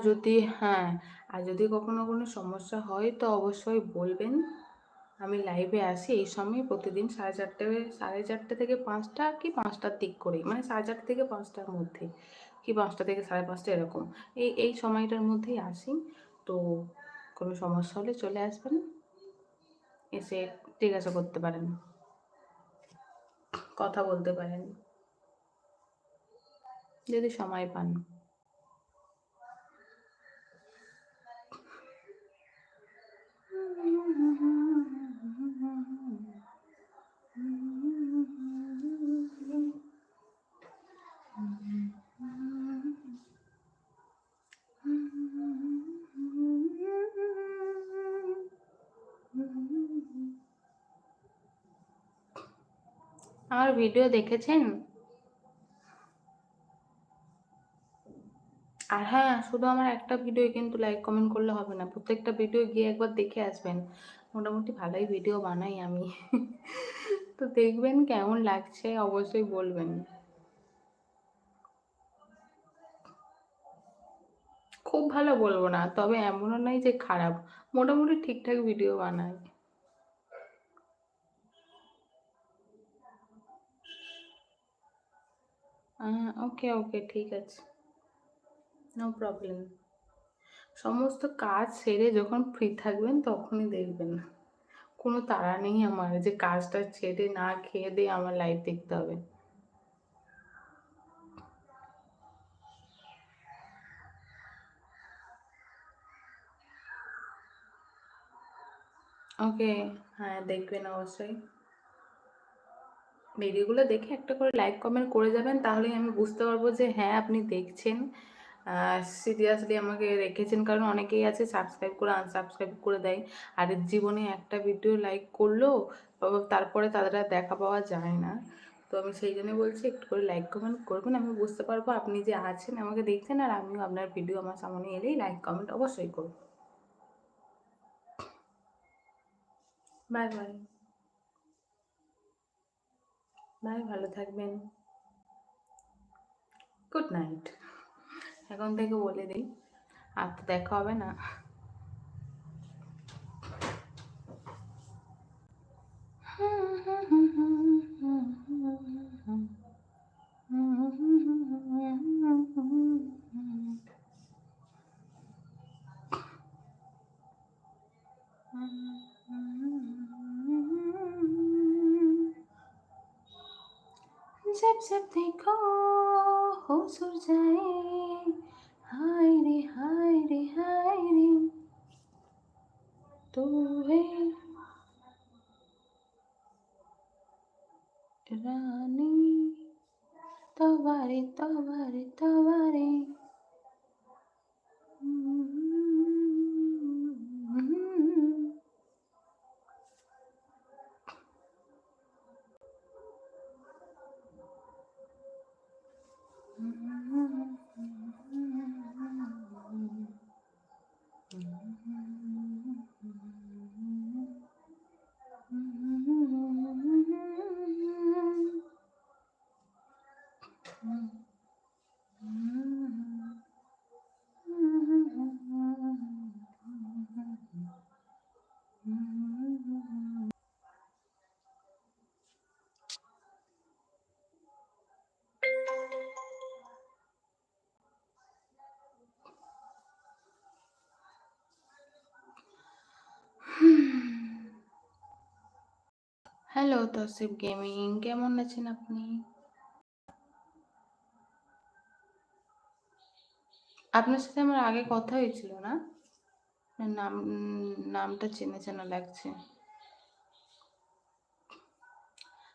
যদি হ্যাঁ, আর যদি কখনো কোনো সমস্যা হয় তো অবশ্যই বলবেন। আমি লাইভে আসি এই সময় প্রতিদিন 4:30 থেকে 5টা কি 5টার দিক করেই, মানে 4:30 থেকে 5টার মধ্যে, কি 5টা থেকে 5:30 এরকম। এই সময়টার মধ্যেই আসি। তো কোনো সমস্যা হলে চলে আসবেন, এসে জিজ্ঞাসা করতে পারেন, কথা বলতে পারেন যদি সময় পান। আমার ভিডিও দেখেছেন? আর হ্যাঁ, শুধু আমার একটা ভিডিও কিন্তু লাইক কমেন্ট করলে হবে না, প্রত্যেকটা ভিডিও গিয়ে একবার দেখে আসবেন। মোটামুটি ভালোই ভিডিও বানাই আমি। তো দেখবেন কেমন লাগছে, অবশ্যই বলবেন। খুব ভালো বলবো না, তবে এমনও নয় যে খারাপ, মোটামুটি ঠিকঠাক ভিডিও বানাই। ওকে ওকে, ঠিক আছে, নো প্রবলেম। সমস্ত কাজ সেরে যখন ফ্রি থাকবেন তখনই দেখবেন। কোনো তাড়া নেই আমার যে কাজটা ছেড়ে না খেয়ে দিয়ে আমার লাইভ দেখতে হবে। ওকে, হ্যাঁ দেখবেন অবশ্যই। ভিডিওগুলো দেখে একটা করে লাইক কমেন্ট করে যাবেন, তাহলেই আমি বুঝতে পারবো যে হ্যাঁ আপনি দেখছেন, সিরিয়াসলি আমাকে রেখেছেন। কারণ অনেকেই আছে সাবস্ক্রাইব করে আনসাবস্ক্রাইব করে দেয়, আর জীবনে একটা ভিডিও লাইক করলো তারপরে তাদের আর দেখা পাওয়া যায় না। তো আমি সেই জন্য বলছি একটু করে লাইক কমেন্ট করবেন, আমি বুঝতে পারবো আপনি যে আছেন আমাকে দেখছেন, আর আমিও আপনার ভিডিও আমার সামনে এলেই লাইক কমেন্ট অবশ্যই করবো। Bye bye. বাই, ভালো থাকবেন। Good night. এখন থেকে বলে দিই, আর তো দেখা হবে না। जब जब देखो हो सुर जाए, हाय रे हाय रे हाय रे, तू है रानी, तवारे तवारे तवारे। হ্যালো তসিফ গেমিং, কেমন আছেন আপনি? আপনার সাথে আমার আগে কথা হয়েছিল না? নাম, নামটা চেনা চেনা লাগছে।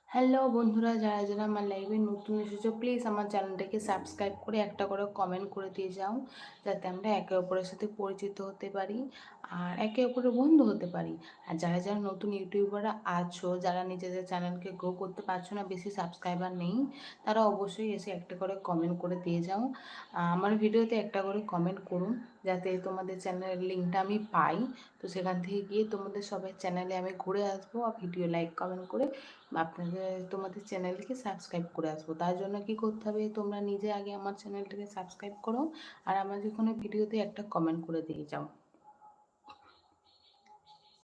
হ্যালো বন্ধুরা, যারা যারা আমার লাইভে নতুন এসেছো প্লিজ আমার চ্যানেলটাকে সাবস্ক্রাইব করে একটা করে কমেন্ট করে দিয়ে যাও, যাতে আমরা একে অপরের সাথে পরিচিত হতে পারি। আর একে অপরের বন্ধু হতে পারি। আর যারা যারা নতুন ইউটিউবাররা আছো, যারা নিজেদের চ্যানেলকে গ্রো করতে পারছো না, বেশি সাবস্ক্রাইবার নেই, তারা অবশ্যই এসে একটা করে কমেন্ট করে দিয়ে যাও। আমার ভিডিওতে একটা করে কমেন্ট করুন, যাতে তোমাদের চ্যানেলের লিঙ্কটা আমি পাই। তো সেখান থেকে গিয়ে তোমাদের সবাই চ্যানেলে আমি ঘুরে আসবো আর ভিডিও লাইক কমেন্ট করে তোমাদের চ্যানেলকে সাবস্ক্রাইব করে আসবো। তার জন্য কি করতে হবে, তোমরা নিজে আগে আমার চ্যানেলটাকে সাবস্ক্রাইব করো আর আমার যে কোনো ভিডিওতে একটা কমেন্ট করে দিয়ে যাও।